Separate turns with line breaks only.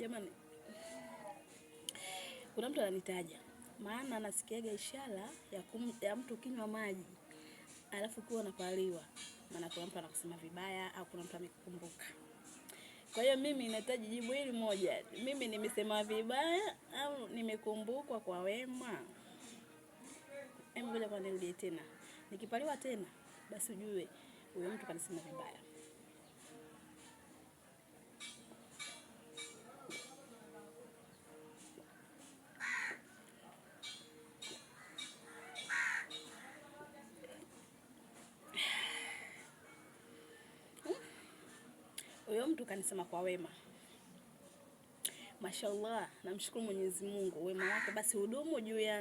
Jamani, kuna mtu ananitaja, maana nasikiaga ishara ya mtu kinywa maji alafu kuwa napaliwa, maana kuna mtu anakusema vibaya au kuna mtu amekukumbuka. Kwa hiyo mimi nahitaji jibu hili moja, mimi nimesema vibaya au nimekumbukwa kwa wema? Hebu ngoja kwa nirudie tena. Nikipaliwa tena, basi ujue huyo mtu kanisema vibaya. Huyo mtu kanisema kwa wema. Mashallah, namshukuru Mwenyezi Mungu, wema wake basi hudumu juu ya